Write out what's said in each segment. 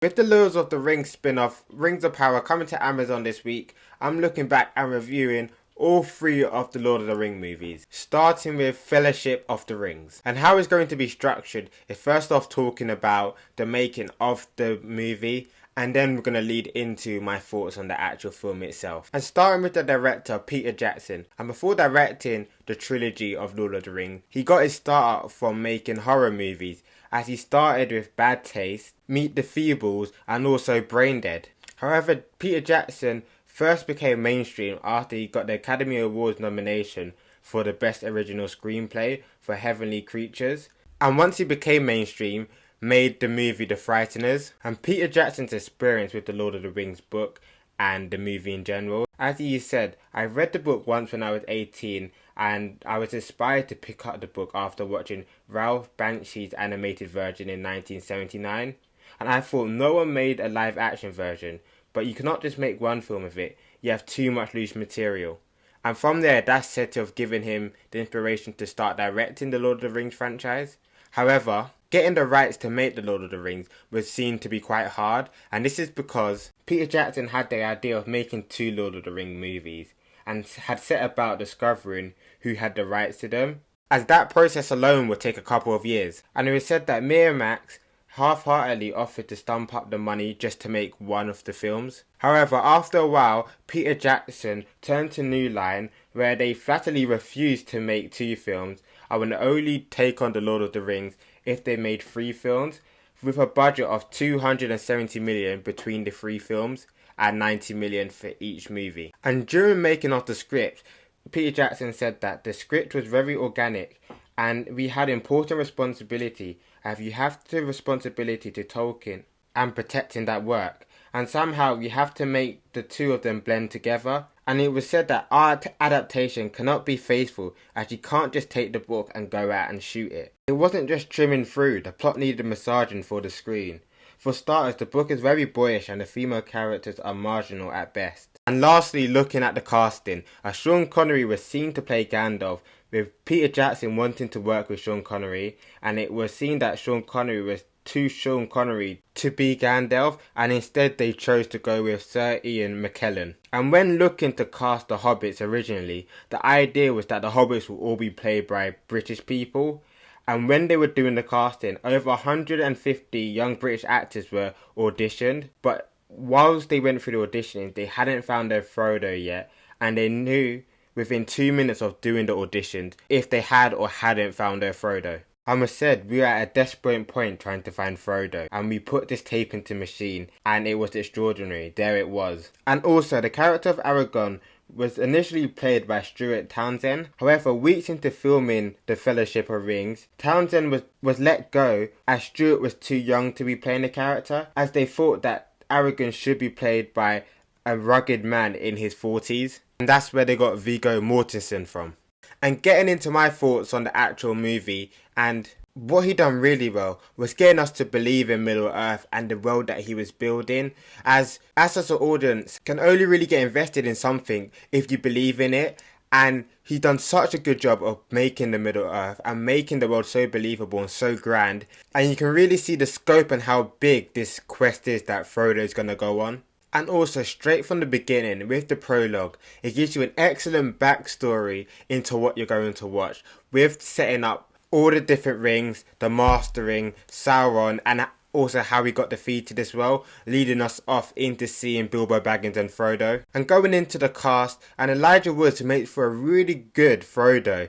With the Lords of the Rings spin-off, Rings of Power coming to Amazon this week, I'm looking back and reviewing all three of the Lord of the Ring movies, starting with Fellowship of the Rings. And how it's going to be structured is first off talking about the making of the movie, and then we're going to lead into my thoughts on the actual film itself. And starting with the director, Peter Jackson. And before directing the trilogy of Lord of the Rings, he got his start from making horror movies, as he started with Bad Taste, Meet the Feebles, and also Brain Dead. However, Peter Jackson first became mainstream after he got the Academy Awards nomination for the Best Original Screenplay for Heavenly Creatures. And once he became mainstream, made the movie The Frighteners. And Peter Jackson's experience with the Lord of the Rings book and the movie in general. As he said, I read the book once when I was 18 and I was inspired to pick up the book after watching Ralph Banshee's animated version in 1979. And I thought no one made a live action version, but you cannot just make one film of it, you have too much loose material. And from there, that's said to have given him the inspiration to start directing the Lord of the Rings franchise. However, getting the rights to make the Lord of the Rings was seen to be quite hard, and this is because Peter Jackson had the idea of making two Lord of the Rings movies, and had set about discovering who had the rights to them, as that process alone would take a couple of years. And it was said that Miramax half-heartedly offered to stump up the money just to make one of the films. However, after a while, Peter Jackson turned to New Line, where they flatly refused to make two films and would only take on the Lord of the Rings if they made three films, with a budget of 270 million between the three films and 90 million for each movie. And during making of the script, Peter Jackson said that the script was very organic and we had important responsibility, as you have the responsibility to Tolkien and protecting that work, and somehow you have to make the two of them blend together. And it was said that art adaptation cannot be faithful, as you can't just take the book and go out and shoot it. It wasn't just trimming through, the plot needed massaging for the screen. For starters, the book is very boyish and the female characters are marginal at best. And lastly, looking at the casting, Sean Connery was seen to play Gandalf, with Peter Jackson wanting to work with Sean Connery, and it was seen that Sean Connery was too Sean Connery to be Gandalf, and instead they chose to go with Sir Ian McKellen. And when looking to cast the Hobbits originally, the idea was that the Hobbits will all be played by British people. And when they were doing the casting, over 150 young British actors were auditioned, but whilst they went through the auditioning, they hadn't found their Frodo yet, and they knew within 2 minutes of doing the auditions if they had or hadn't found their Frodo. I must said, we were at a desperate point trying to find Frodo, and we put this tape into machine, and it was extraordinary. There it was. And also, the character of Aragorn was initially played by Stuart Townsend. However, weeks into filming The Fellowship of Rings, Townsend was let go, as Stuart was too young to be playing the character, as they thought that Aragorn should be played by a rugged man in his 40s. And that's where they got Viggo Mortensen from. And getting into my thoughts on the actual movie, and what he done really well was getting us to believe in Middle Earth and the world that he was building, as us as an audience can only really get invested in something if you believe in it. And he's done such a good job of making the Middle Earth and making the world so believable and so grand, and you can really see the scope and how big this quest is that Frodo is going to go on. And also, straight from the beginning, with the prologue, it gives you an excellent backstory into what you're going to watch, with setting up all the different rings, the Master Ring, Sauron, and also how he got defeated as well, leading us off into seeing Bilbo Baggins and Frodo. And going into the cast, and Elijah Woods makes for a really good Frodo,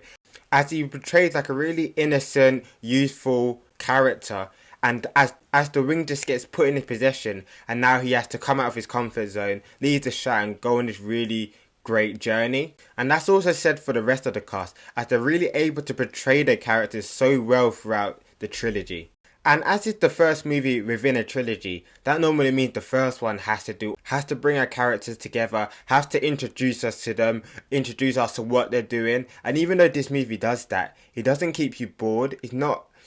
as he portrays like a really innocent, youthful character. And as the ring just gets put in his possession, and now he has to come out of his comfort zone, leave the shire and go on this really great journey. And that's also said for the rest of the cast, as they're really able to portray their characters so well throughout the trilogy. And as it's the first movie within a trilogy, that normally means the first one has to bring our characters together, has to introduce us to them, introduce us to what they're doing. And even though this movie does that, it doesn't keep you bored.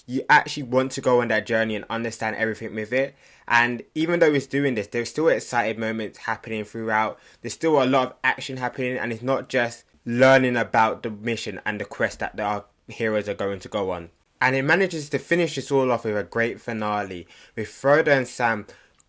You actually want to go on that journey and understand everything with it. And even though it's doing this, there's still exciting moments happening throughout. There's still a lot of action happening, and it's not just learning about the mission and the quest that our heroes are going to go on. And it manages to finish this all off with a great finale, with Frodo and Sam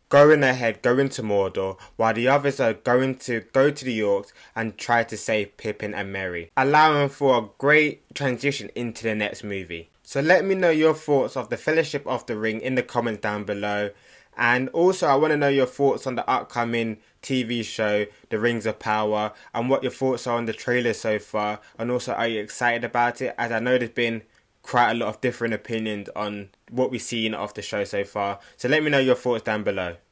going ahead, going to Mordor, while the others are going to go to the Orcs and try to save Pippin and Merry, allowing for a great transition into the next movie. So let me know your thoughts of the Fellowship of the Ring in the comments down below. And also I want to know your thoughts on the upcoming TV show, The Rings of Power, and what your thoughts are on the trailer so far. And also, are you excited about it? As I know there's been quite a lot of different opinions on what we've seen of the show so far. So let me know your thoughts down below.